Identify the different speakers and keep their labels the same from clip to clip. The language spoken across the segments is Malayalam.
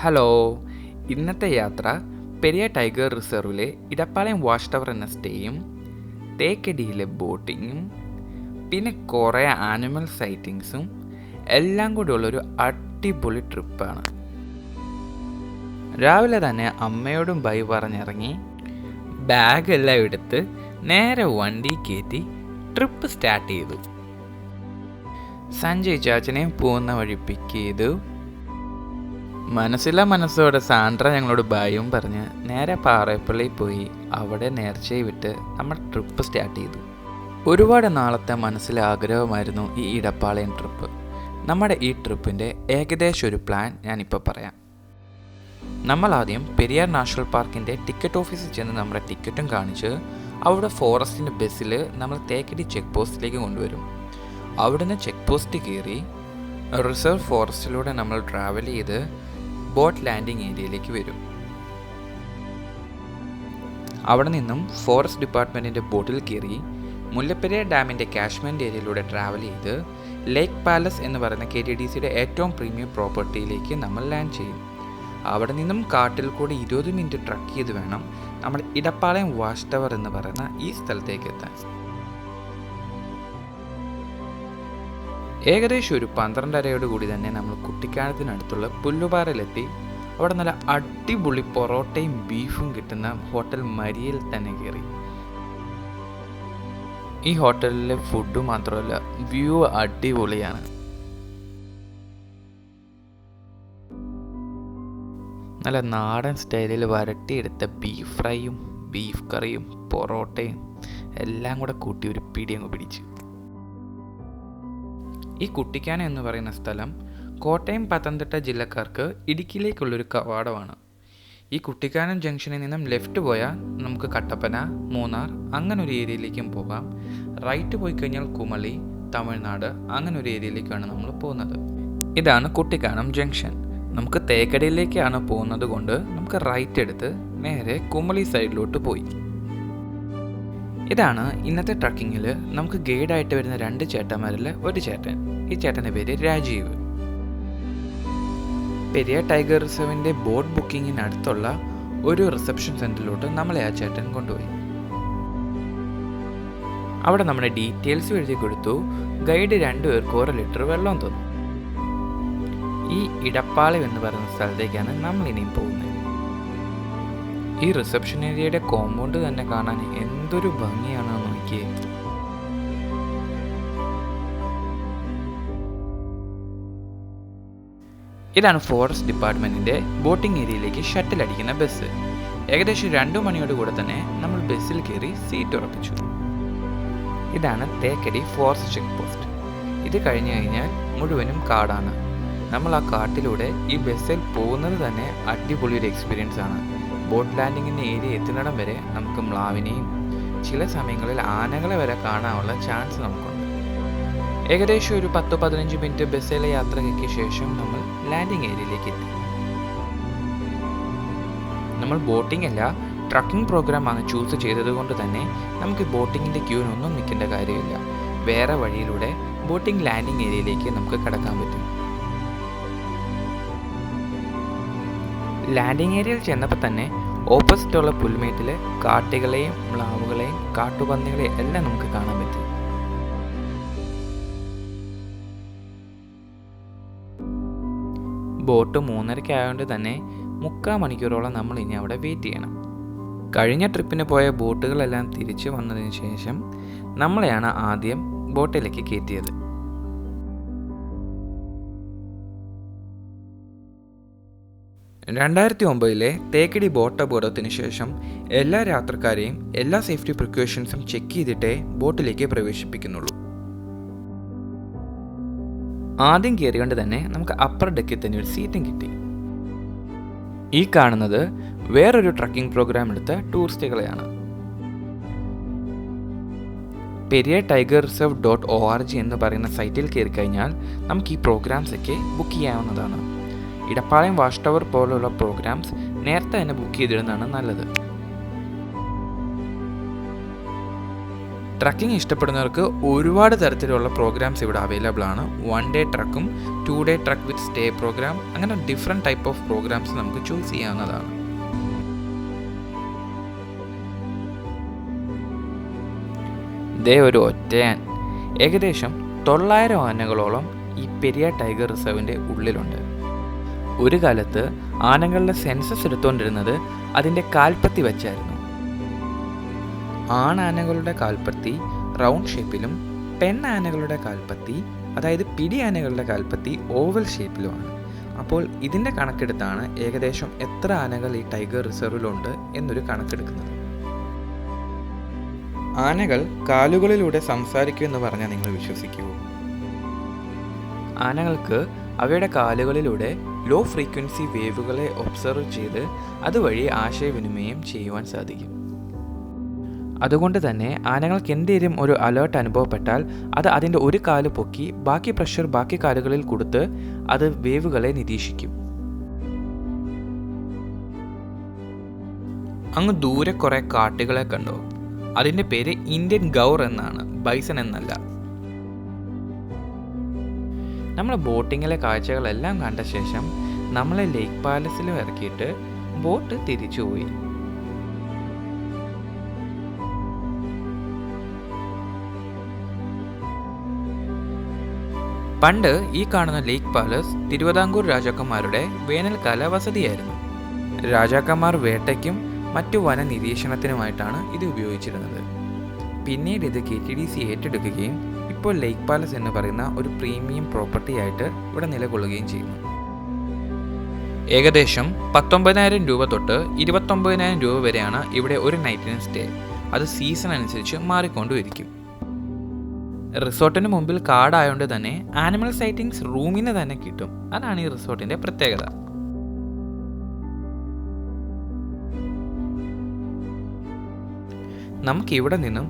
Speaker 1: ഹലോ, ഇന്നത്തെ യാത്ര പെരിയ ടൈഗർ റിസർവിലെ ഇടപ്പാളയം വാച്ച് ടവർ എന്ന സ്റ്റേയും തേക്കടിയിലെ ബോട്ടിങ്ങും പിന്നെ കുറേ ആനിമൽ സൈറ്റിങ്സും എല്ലാം കൂടി ഉള്ളൊരു അടിപൊളി ട്രിപ്പാണ്. രാവിലെ തന്നെ അമ്മയോടും ബൈ പറഞ്ഞിറങ്ങി ബാഗെല്ലാം എടുത്ത് നേരെ വണ്ടി കയറ്റി ട്രിപ്പ് സ്റ്റാർട്ട് ചെയ്തു. സഞ്ജയ് ചാച്ചനെയും പോകുന്ന വഴി പിക്ക് ചെയ്തു. മനസ്സോടെ സാൻഡ്ര ഞങ്ങളോട് ബായും പറഞ്ഞ് നേരെ പാറേപ്പള്ളിയിൽ പോയി അവിടെ നേർച്ചയെ വിട്ട് നമ്മൾ ട്രിപ്പ് സ്റ്റാർട്ട് ചെയ്തു. ഒരുപാട് നാളത്തെ മനസ്സിലെ ആഗ്രഹമായിരുന്നു ഈ ഇടപ്പാളയം ട്രിപ്പ്. നമ്മുടെ ഈ ട്രിപ്പിൻ്റെ ഏകദേശം ഒരു പ്ലാൻ ഞാനിപ്പോൾ പറയാം. നമ്മൾ ആദ്യം പെരിയാർ നാഷണൽ പാർക്കിൻ്റെ ടിക്കറ്റ് ഓഫീസിൽ ചെന്ന് നമ്മുടെ ടിക്കറ്റും കാണിച്ച് അവിടെ ഫോറസ്റ്റിൻ്റെ ബസ്സിൽ നമ്മൾ തേക്കടി ചെക്ക് പോസ്റ്റിലേക്ക് കൊണ്ടുവരും. അവിടുന്ന് ചെക്ക് പോസ്റ്റ് കയറി റിസർവ് ഫോറസ്റ്റിലൂടെ നമ്മൾ ട്രാവൽ ചെയ്ത് ബോട്ട് ലാൻഡിംഗ് ഏരിയയിലേക്ക് വരും. അവിടെ നിന്നും ഫോറസ്റ്റ് ഡിപ്പാർട്ട്മെൻറ്റിൻ്റെ ബോട്ടിൽ കയറി മുല്ലപ്പെരിയാർ ഡാമിൻ്റെ കാഷ്മെൻറ്റ് ഏരിയയിലൂടെ ട്രാവൽ ചെയ്ത് ലേക്ക് പാലസ് എന്ന് പറയുന്ന KTDCയുടെ ഏറ്റവും പ്രീമിയം പ്രോപ്പർട്ടിയിലേക്ക് നമ്മൾ ലാൻഡ് ചെയ്യും. അവിടെ നിന്നും കാട്ടിൽ കൂടി 20 മിനിറ്റ് ട്രക്ക് ചെയ്ത് വേണം നമ്മൾ ഇടപ്പാളയം വാച്ച് ടവർ എന്ന് പറയുന്ന ഈ സ്ഥലത്തേക്ക് എത്താൻ. ഏകദേശം ഒരു 12:30 കൂടി തന്നെ നമ്മൾ കുട്ടിക്കാനത്തിനടുത്തുള്ള പുല്ലുപാറയിലെത്തി. അവിടെ നല്ല അടിപൊളി പൊറോട്ടയും ബീഫും കിട്ടുന്ന ഹോട്ടൽ മരിയയിൽ തന്നെ കയറി. ഈ ഹോട്ടലിലെ ഫുഡ് മാത്രമല്ല, വ്യൂ അടിപൊളിയാണ്. നല്ല നാടൻ സ്റ്റൈലിൽ വരട്ടിയെടുത്ത ബീഫ് ഫ്രൈയും ബീഫ് കറിയും പൊറോട്ടയും എല്ലാം കൂടെ കൂട്ടി ഒരു പിടി അങ്ങ് പിടിച്ചു. ഈ കുട്ടിക്കാനം എന്ന് പറയുന്ന സ്ഥലം കോട്ടയം പത്തനംതിട്ട ജില്ലക്കാർക്ക് ഇടുക്കിയിലേക്കുള്ളൊരു കവാടമാണ്. ഈ കുട്ടിക്കാനം ജംഗ്ഷനിൽ നിന്നും ലെഫ്റ്റ് പോയാൽ നമുക്ക് കട്ടപ്പന, മൂന്നാർ അങ്ങനെ ഒരു ഏരിയയിലേക്കും പോകാം. റൈറ്റ് പോയി കഴിഞ്ഞാൽ കുമളി, തമിഴ്നാട് അങ്ങനെ ഒരു ഏരിയയിലേക്കാണ് നമ്മൾ പോകുന്നത്. ഇതാണ് കുട്ടിക്കാനം ജംഗ്ഷൻ. നമുക്ക് തേക്കടിയിലേക്കാണ് പോകുന്നത് കൊണ്ട് നമുക്ക് റൈറ്റ് എടുത്ത് നേരെ കുമളി സൈഡിലോട്ട് പോയി. ഇതാണ് ഇന്നത്തെ ട്രക്കിങ്ങിൽ നമുക്ക് ഗൈഡായിട്ട് വരുന്ന 2 ചേട്ടന്മാരിൽ ഒരു ചേട്ടൻ. ഈ ചേട്ടൻ്റെ പേര് രാജീവ്. പെരിയ ടൈഗർ റിസർവിൻ്റെ ബോട്ട് ബുക്കിങ്ങിനടുത്തുള്ള ഒരു റിസപ്ഷൻ സെൻറ്ററിലോട്ട് നമ്മളെ ആ ചേട്ടൻ കൊണ്ടുപോയി. അവിടെ നമ്മുടെ ഡീറ്റെയിൽസ് എഴുതി കൊടുത്തു. ഗൈഡ് 2 പേർക്ക് 1 ലിറ്റർ വെള്ളം തന്നു. ഈ ഇടപ്പാളയം എന്ന് പറയുന്ന സ്ഥലത്തേക്കാണ് നമ്മൾ ഇനിയും പോകുന്നത്. ഈ റിസപ്ഷൻ ഏരിയയുടെ കോമ്പൗണ്ട് തന്നെ കാണാൻ എന്തൊരു ഭംഗിയാണെന്ന് നോക്കിയേ. ഇതാണ് ഫോറസ്റ്റ് ഡിപ്പാർട്ട്മെൻറ്റിൻ്റെ ബോട്ടിംഗ് ഏരിയയിലേക്ക് ഷട്ടിൽ അടിക്കുന്ന ബസ്. ഏകദേശം 2 മണിയോട് കൂടെ തന്നെ നമ്മൾ ബസ്സിൽ കയറി സീറ്റ് ഉറപ്പിച്ചു. ഇതാണ് തേക്കടി ഫോറസ്റ്റ് ചെക്ക് പോസ്റ്റ്. ഇത് കഴിഞ്ഞു കഴിഞ്ഞാൽ മുഴുവനും കാടാണ്. നമ്മൾ ആ കാട്ടിലൂടെ ഈ ബസ്സിൽ പോകുന്നത് തന്നെ അടിപൊളി ഒരു എക്സ്പീരിയൻസ് ആണ്. ബോട്ട് ലാൻഡിങ്ങിൻ്റെ ഏരിയ എത്തുന്നിടം വരെ നമുക്ക് മ്ലാവിനെയും ചില സമയങ്ങളിൽ ആനകളെ വരെ കാണാനുള്ള ചാൻസ് നമുക്കുണ്ട്. ഏകദേശം ഒരു 10-15 മിനിറ്റ് ബസ്സിലെ യാത്രയ്ക്ക് ശേഷം നമ്മൾ ലാൻഡിങ് ഏരിയയിലേക്ക് എത്തി. നമ്മൾ ബോട്ടിംഗ് അല്ല ട്രക്കിംഗ് പ്രോഗ്രാമാണ് ചൂസ് ചെയ്തത് കൊണ്ട് തന്നെ നമുക്ക് ബോട്ടിങ്ങിൻ്റെ ക്യൂവിനൊന്നും നിൽക്കേണ്ട കാര്യമില്ല. വേറെ വഴിയിലൂടെ ബോട്ടിംഗ് ലാൻഡിങ് ഏരിയയിലേക്ക് നമുക്ക് കടക്കാൻ പറ്റും. ലാൻഡിങ് ഏരിയയിൽ ചെന്നപ്പോൾ തന്നെ ഓപ്പോസിറ്റുള്ള പുൽമേട്ടിൽ കാട്ടുകളെയും മ്ലാവുകളെയും കാട്ടുപന്നികളെയും എല്ലാം നമുക്ക് കാണാൻ പറ്റും. ബോട്ട് 3:30 ആയതുകൊണ്ട് തന്നെ 3/4 മണിക്കൂറോളം നമ്മൾ ഇനി അവിടെ വെയിറ്റ് ചെയ്യണം. കഴിഞ്ഞ ട്രിപ്പിന് പോയ ബോട്ടുകളെല്ലാം തിരിച്ചു വന്നതിന് ശേഷം നമ്മളെയാണ് ആദ്യം ബോട്ടിലേക്ക് കയറ്റിയത്. (2009) തേക്കടി ബോട്ട് അപകടത്തിന് ശേഷം എല്ലാ യാത്രക്കാരെയും എല്ലാ സേഫ്റ്റി പ്രിക്കോഷൻസും ചെക്ക് ചെയ്തിട്ടേ ബോട്ടിലേക്ക് പ്രവേശിപ്പിക്കുന്നുള്ളൂ. ആദ്യം കയറിയോണ്ട് തന്നെ നമുക്ക് അപ്പർ ഡെക്കിൽ തന്നെ ഒരു സീറ്റും കിട്ടി. ഈ കാണുന്നത് വേറൊരു ട്രക്കിംഗ് പ്രോഗ്രാം എടുത്ത ടൂറിസ്റ്റുകളെയാണ്. പെരിയ ടൈഗർ റിസർവ് .org എന്ന് പറയുന്ന സൈറ്റിൽ കയറി കഴിഞ്ഞാൽ നമുക്ക് ഈ പ്രോഗ്രാംസൊക്കെ ബുക്ക് ചെയ്യാവുന്നതാണ്. ഇടപ്പാളയം വാച്ച് ടവർ പോലുള്ള പ്രോഗ്രാംസ് നേരത്തെ തന്നെ ബുക്ക് ചെയ്തിടുന്നതാണ് നല്ലത്. ട്രക്കിംഗ് ഇഷ്ടപ്പെടുന്നവർക്ക് ഒരുപാട് തരത്തിലുള്ള പ്രോഗ്രാംസ് ഇവിടെ അവൈലബിൾ ആണ്. 1 ഡേ ട്രക്കും 2 ഡേ ട്രക്ക് വിത്ത് സ്റ്റേ പ്രോഗ്രാം, അങ്ങനെ ഡിഫറെൻറ്റ് ടൈപ്പ് ഓഫ് പ്രോഗ്രാംസ് നമുക്ക് ചൂസ് ചെയ്യാവുന്നതാണ്. ദേ ഒരു ഒറ്റയാൻ. ഏകദേശം 900 ആനകളോളം ഈ പെരിയാർ ടൈഗർ റിസർവിൻ്റെ ഉള്ളിലുണ്ട്. ഒരു കാലത്ത് ആനകളുടെ സെൻസസ് എടുത്തുകൊണ്ടിരുന്നത് അതിൻ്റെ കാൽപ്പത്തി വെച്ചായിരുന്നു. ആണാനകളുടെ കാൽപ്പത്തി റൗണ്ട് ഷേപ്പിലും പെണ്ണാനകളുടെ കാൽപ്പത്തി, അതായത് പിടി ആനകളുടെ കാൽപ്പത്തി ഓവൽ ഷേപ്പിലുമാണ്. അപ്പോൾ ഇതിൻ്റെ കണക്കെടുത്താണ് ഏകദേശം എത്ര ആനകൾ ഈ ടൈഗർ റിസർവിലുണ്ട് എന്നൊരു കണക്കെടുക്കുന്നത്. ആനകൾ കാലുകളിലൂടെ സംസാരിക്കുമെന്ന് പറഞ്ഞാൽ നിങ്ങൾ വിശ്വസിക്കുമോ? ആനകൾക്ക് അവയുടെ കാലുകളിലൂടെ ലോ ഫ്രീക്വൻസി വേവുകളെ ഒബ്സർവ് ചെയ്ത് അതുവഴി ആശയവിനിമയം ചെയ്യുവാൻ സാധിക്കും. അതുകൊണ്ട് തന്നെ ആനകൾക്ക് എന്തെങ്കിലും ഒരു അലേർട്ട് അനുഭവപ്പെട്ടാൽ അത് അതിൻ്റെ ഒരു കാല് പൊക്കി ബാക്കി പ്രഷർ ബാക്കി കാലുകളിൽ കൊടുത്ത് അത് വേവുകളെ നിരീക്ഷിക്കും. അങ്ങ് ദൂരെ കുറേ കാട്ടുകളെ കണ്ടോ? അതിൻ്റെ പേര് ഇന്ത്യൻ ഗൗർ എന്നാണ്, ബൈസൺ എന്നല്ല. നമ്മൾ ബോട്ടിങ്ങിലെ കാഴ്ചകളെല്ലാം കണ്ട ശേഷം നമ്മളെ ലേക്ക് പാലസിലും ഇറക്കിയിട്ട് ബോട്ട് തിരിച്ചുപോയി. പണ്ട് ഈ കാണുന്ന ലേക്ക് പാലസ് തിരുവിതാംകൂർ രാജാക്കന്മാരുടെ വേനൽക്കാല വസതിയായിരുന്നു. രാജാക്കന്മാർ വേട്ടയ്ക്കും മറ്റു വന നിരീക്ഷണത്തിനുമായിട്ടാണ് ഇത് ഉപയോഗിച്ചിരുന്നത്. പിന്നീട് ഇത് KTDC ഏറ്റെടുക്കുകയും ഇപ്പോൾ ലേക്ക് പാലസ് എന്ന് പറയുന്ന ഒരു പ്രീമിയം പ്രോപ്പർട്ടി ആയിട്ട് ഇവിടെ നിലകൊള്ളുകയും ചെയ്യുന്നു. ഏകദേശം 19,000 രൂപ തൊട്ട് 29,000 രൂപ വരെയാണ് ഇവിടെ ഒരു നൈറ്റിന് സ്റ്റേ. അത് സീസൺ അനുസരിച്ച് മാറിക്കൊണ്ടിരിക്കും. റിസോർട്ടിന് മുമ്പിൽ കാടായതുകൊണ്ട് തന്നെ ആനിമൽ സൈറ്റിങ്സ് റൂമിന് തന്നെ കിട്ടും. അതാണ് ഈ റിസോർട്ടിൻ്റെ പ്രത്യേകത. നമുക്കിവിടെ നിന്നും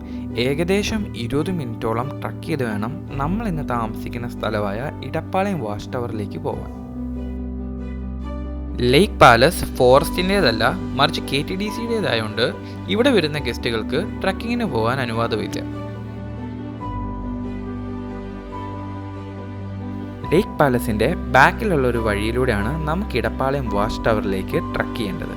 Speaker 1: ഏകദേശം 20 മിനിറ്റോളം ട്രക്ക് ചെയ്ത് വേണം നമ്മൾ ഇന്ന് താമസിക്കുന്ന സ്ഥലമായ ഇടപ്പാളയം വാച്ച് ടവറിലേക്ക് പോകാൻ. ലേക്ക് പാലസ് ഫോറസ്റ്റിൻ്റേതല്ല, മറിച്ച് KTDCയുടേതായതുകൊണ്ട് ഇവിടെ വരുന്ന ഗസ്റ്റുകൾക്ക് ട്രക്കിങ്ങിന് പോകാൻ അനുവാദമില്ല. ലേക്ക് പാലസിൻ്റെ ബാക്കിലുള്ള ഒരു വഴിയിലൂടെയാണ് നമുക്ക് ഇടപ്പാളയം വാച്ച് ടവറിലേക്ക് ട്രക്ക് ചെയ്യേണ്ടത്.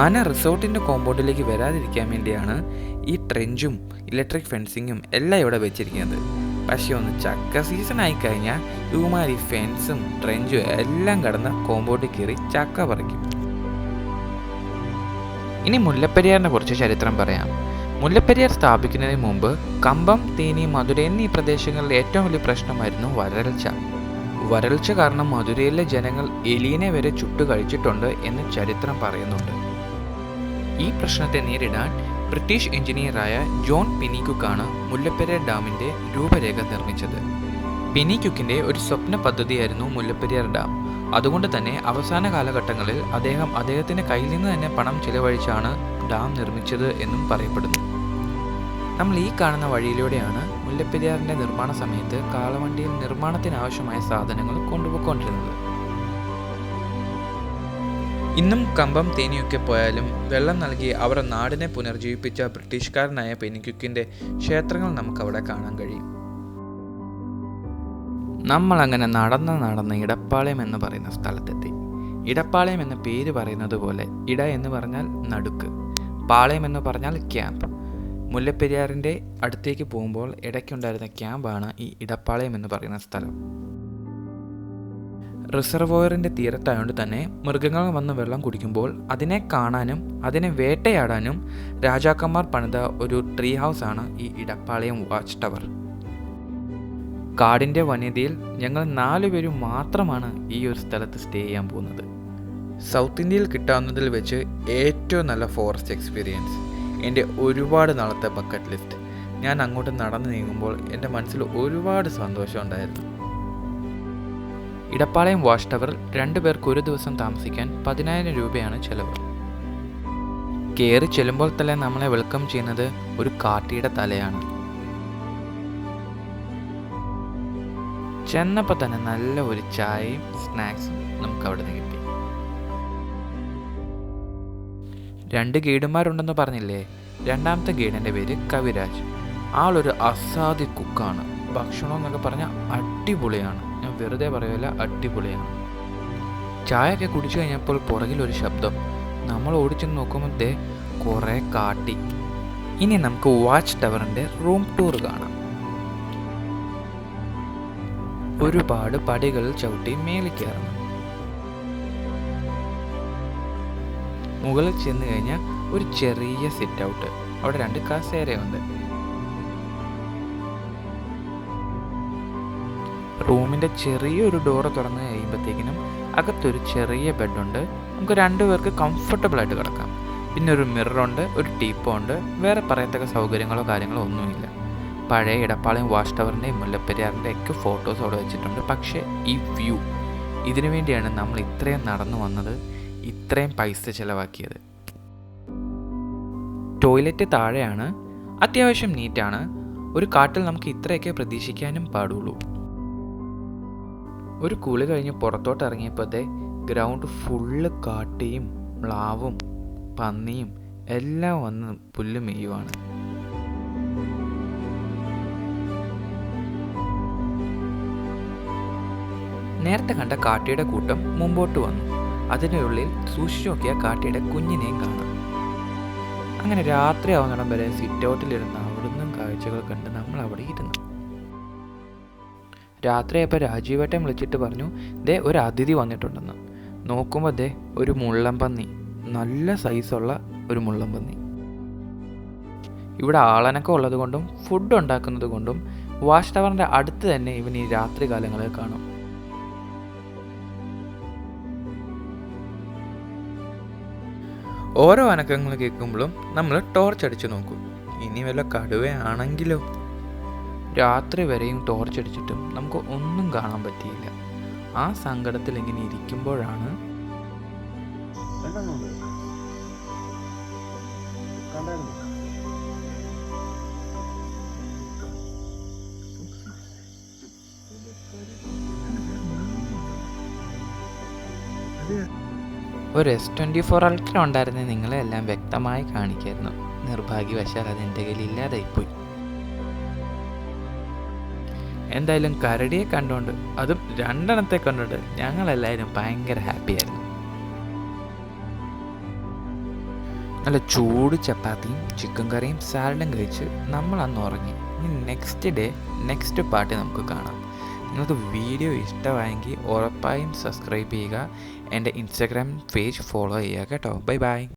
Speaker 1: ആന റിസോർട്ടിൻ്റെ കോമ്പൗണ്ടിലേക്ക് വരാതിരിക്കാൻ വേണ്ടിയാണ് ഈ ട്രെഞ്ചും ഇലക്ട്രിക് ഫെൻസിങ്ങും എല്ലാം ഇവിടെ വെച്ചിരിക്കുന്നത്. പക്ഷേ ഒന്ന് ചക്ക സീസൺ ആയിക്കഴിഞ്ഞാൽ ഇവമാരി ഫെൻസും ട്രെഞ്ചും എല്ലാം കടന്ന് കോമ്പൗണ്ടിൽ കയറി ചക്ക പറിക്കും. ഇനി മുല്ലപ്പെരിയാറിനെ കുറിച്ച് ചരിത്രം പറയാം. മുല്ലപ്പെരിയാർ സ്ഥാപിക്കുന്നതിന് മുമ്പ് കമ്പം, തേനി, മധുര എന്നീ പ്രദേശങ്ങളിലെ ഏറ്റവും വലിയ പ്രശ്നമായിരുന്നു വരൾച്ച. വരൾച്ച കാരണം മധുരയിലെ ജനങ്ങൾ എലിയെ വരെ ചുട്ടു കഴിച്ചിട്ടുണ്ട് എന്ന് ചരിത്രം പറയുന്നുണ്ട്. ഈ പ്രശ്നത്തെ നേരിടാൻ ബ്രിട്ടീഷ് എഞ്ചിനീയറായ ജോൺ പെനിക്യുക്കാണ് മുല്ലപ്പെരിയാർ ഡാമിൻ്റെ രൂപരേഖ നിർമ്മിച്ചത്. പെനിക്യുക്കിൻ്റെ ഒരു സ്വപ്ന പദ്ധതിയായിരുന്നു മുല്ലപ്പെരിയാർ ഡാം. അതുകൊണ്ട് തന്നെ അവസാന കാലഘട്ടങ്ങളിൽ അദ്ദേഹത്തിൻ്റെ കയ്യിൽ നിന്ന് തന്നെ പണം ചിലവഴിച്ചാണ് ഡാം നിർമ്മിച്ചത് എന്നും പറയപ്പെടുന്നു. നമ്മൾ ഈ കാണുന്ന വഴിയിലൂടെയാണ് മുല്ലപ്പെരിയാറിൻ്റെ നിർമ്മാണ സമയത്ത് കാളവണ്ടിയിൽ നിർമ്മാണത്തിനാവശ്യമായ സാധനങ്ങൾ കൊണ്ടുപോയിക്കൊണ്ടിരുന്നത്. ഇന്നും കമ്പം, തേനിയൊക്കെ പോയാലും വെള്ളം നൽകി അവർ നാടിനെ പുനർജീവിപ്പിച്ച ബ്രിട്ടീഷുകാരനായ പെനിക്യുക്കിൻ്റെ ക്ഷേത്രങ്ങൾ നമുക്കവിടെ കാണാൻ കഴിയും. നമ്മളങ്ങനെ നടന്ന് ഇടപ്പാളയം എന്ന് പറയുന്ന സ്ഥലത്തെത്തി. ഇടപ്പാളയം എന്ന പേര് പറയുന്നത് പോലെ ഇട എന്ന് പറഞ്ഞാൽ നടുക്ക്, പാളയം എന്ന് പറഞ്ഞാൽ ക്യാമ്പ്. മുല്ലപ്പെരിയാറിൻ്റെ അടുത്തേക്ക് പോകുമ്പോൾ ഇടയ്ക്കുണ്ടായിരുന്ന ക്യാമ്പാണ് ഈ ഇടപ്പാളയം എന്ന് പറയുന്ന സ്ഥലം. റിസർവോയറിൻ്റെ തീരത്തായതുകൊണ്ട് തന്നെ മൃഗങ്ങൾ വന്ന് വെള്ളം കുടിക്കുമ്പോൾ അതിനെ കാണാനും അതിനെ വേട്ടയാടാനും രാജാക്കന്മാർ പണിത ഒരു ട്രീ ഹൗസ് ആണ് ഈ ഇടപ്പാളയം വാച്ച് ടവർ. കാടിൻ്റെ വന്യതയിൽ ഞങ്ങൾ 4 പേരും മാത്രമാണ് ഈ ഒരു സ്ഥലത്ത് സ്റ്റേ ചെയ്യാൻ പോകുന്നത്. സൗത്ത് ഇന്ത്യയിൽ കിട്ടാവുന്നതിൽ വെച്ച് ഏറ്റവും നല്ല ഫോറസ്റ്റ് എക്സ്പീരിയൻസ്. എൻ്റെ ഒരുപാട് നാളത്തെ ബക്കറ്റ് ലിസ്റ്റ്. ഞാൻ അങ്ങോട്ട് നടന്നു നീങ്ങുമ്പോൾ എൻ്റെ മനസ്സിൽ ഒരുപാട് സന്തോഷം ഉണ്ടായിരുന്നു. ഇടപ്പാളയം വാച്ച് ടവറിൽ 2 പേർക്ക് ഒരു ദിവസം താമസിക്കാൻ 10,000 രൂപയാണ് ചെലവ്. കയറി ചെല്ലുമ്പോൾ തന്നെ നമ്മളെ വെൽക്കം ചെയ്യുന്നത് ഒരു കാട്ടിയുടെ തലയാണ്. ചെന്നപ്പോൾ തന്നെ നല്ല ഒരു ചായയും സ്നാക്സും നമുക്ക് അവിടെ നിന്ന് കിട്ടി. 2 ഗൈഡുമാരുണ്ടെന്ന് പറഞ്ഞില്ലേ? രണ്ടാമത്തെ ഗൈഡിൻ്റെ പേര് കവിരാജ്. ആളൊരു അസാധ്യ കുക്കാണ്. ഭക്ഷണം എന്നൊക്കെ പറഞ്ഞാൽ അടിപൊളിയാണ്. ഞാൻ വെറുതെ പറയുകയല്ല, അടിപൊളിയാണ്. ചായയൊക്കെ കുടിച്ചു കഴിഞ്ഞപ്പോൾ പുറകിലൊരു ശബ്ദം. നമ്മൾ ഓടിച്ചെന്ന് നോക്കുമ്പോൾ കുറേ കാട്ടി. ഇനി നമുക്ക് വാച്ച് ടവറിൻ്റെ റൂം ടൂർ കാണാം. ഒരുപാട് പടികൾ ചവിട്ടി മേളിൽ കയറണം. മുകളിൽ ചെന്ന് കഴിഞ്ഞാൽ ഒരു ചെറിയ സിറ്റ് ഔട്ട്, അവിടെ 2 കസേരയുണ്ട്. റൂമിൻ്റെ ചെറിയൊരു ഡോറ് തുറന്ന് കഴിയുമ്പോഴത്തേക്കിനും അകത്തൊരു ചെറിയ ബെഡുണ്ട്. നമുക്ക് 2 പേർക്ക് കംഫർട്ടബിളായിട്ട് കിടക്കാം. പിന്നെ ഒരു മിററുണ്ട്, ഒരു ടീപ്പോ ഉണ്ട്. വേറെ പറയത്തക്ക സൗകര്യങ്ങളോ കാര്യങ്ങളോ ഒന്നുമില്ല. പഴയ ഇടപ്പാളയം വാച്ച് ടവറിൻ്റെയും മുല്ലപ്പെരിയാറിൻ്റെ ഒക്കെ ഫോട്ടോസ് അവിടെ വെച്ചിട്ടുണ്ട്. പക്ഷേ ഈ വ്യൂ, ഇതിനു വേണ്ടിയാണ് നമ്മൾ ഇത്രയും നടന്നു വന്നത്, ഇത്രയും പൈസ ചിലവാക്കിയത്. ടോയ്ലറ്റ് താഴെയാണ്, അത്യാവശ്യം നീറ്റാണ്. ഒരു കാട്ടിൽ നമുക്ക് ഇത്രയൊക്കെ പ്രതീക്ഷിക്കാനും പാടുള്ളൂ. ഒരു കുളി കഴിഞ്ഞ് പുറത്തോട്ട് ഇറങ്ങിയപ്പോഴത്തെ ഗ്രൗണ്ട് ഫുള്ള് കാട്ടിയും മ്ലാവും പന്നിയും എല്ലാം വന്ന് പുല്ല് മെയ്യുവാണ്. നേരത്തെ കണ്ട കാട്ടിയുടെ കൂട്ടം മുമ്പോട്ട് വന്നു. അതിനുള്ളിൽ സൂക്ഷിച്ചു നോക്കിയ കാട്ടിയുടെ കുഞ്ഞിനെയും കാണാം. അങ്ങനെ രാത്രി ആവുന്നിടം വരെ സിറ്റ് ഔട്ടിലിരുന്ന് അവിടുന്ന് കാഴ്ചകൾ കണ്ട് നമ്മൾ അവിടെ ഇരുന്നു. രാത്രിയായപ്പോൾ രാജീവേട്ടൻ വിളിച്ചിട്ട് പറഞ്ഞു, ദേ ഒരു അതിഥി വന്നിട്ടുണ്ടെന്ന്. നോക്കുമ്പോൾ ദേ ഒരു മുള്ളൻപന്നി, നല്ല സൈസുള്ള ഒരു മുള്ളൻപന്നി. ഇവിടെ ആളനക്കം ഉള്ളത് കൊണ്ടും ഫുഡ് ഉണ്ടാക്കുന്നത് കൊണ്ടും വാച്ച് ടവറിൻ്റെ അടുത്ത് തന്നെ ഇവൻ ഈ രാത്രി കാലങ്ങളിൽ കാണും. ഓരോ അനക്കങ്ങൾ കേൾക്കുമ്പോഴും നമ്മൾ ടോർച്ച് അടിച്ച് നോക്കും, ഇനി വല്ല കടുവയാണെങ്കിലോ. രാത്രി വരെയും ടോർച്ച് അടിച്ചിട്ടും നമുക്ക് ഒന്നും കാണാൻ പറ്റിയില്ല. ആ സങ്കടത്തിൽ ഇങ്ങനെ ഇരിക്കുമ്പോഴാണ് ഒരു S24 അൾട്ര ഉണ്ടായിരുന്ന നിങ്ങളെ എല്ലാം വ്യക്തമായി കാണിക്കായിരുന്നു. നിർഭാഗ്യവശാൽ അത് എൻ്റെ കയ്യിൽ ഇല്ലാതായിപ്പോയി. എന്തായാലും കരടിയെ കണ്ടുകൊണ്ട്, അതും 2 എണ്ണത്തെ കണ്ടുകൊണ്ട് ഞങ്ങളെല്ലാവരും ഭയങ്കര ഹാപ്പിയായിരുന്നു. നല്ല ചൂട് ചപ്പാത്തിയും ചിക്കൻ കറിയും സാലഡും കഴിച്ച് നമ്മൾ അന്ന് ഉറങ്ങി. ഇനി നെക്സ്റ്റ് പാർട്ട് നമുക്ക് കാണാം. നിങ്ങൾക്ക് വീഡിയോ ഇഷ്ടമായെങ്കിൽ ഉറപ്പായും സബ്സ്ക്രൈബ് ചെയ്യുക. എൻ്റെ ഇൻസ്റ്റാഗ്രാം പേജ് ഫോളോ ചെയ്യുക കേട്ടോ. Bye bye.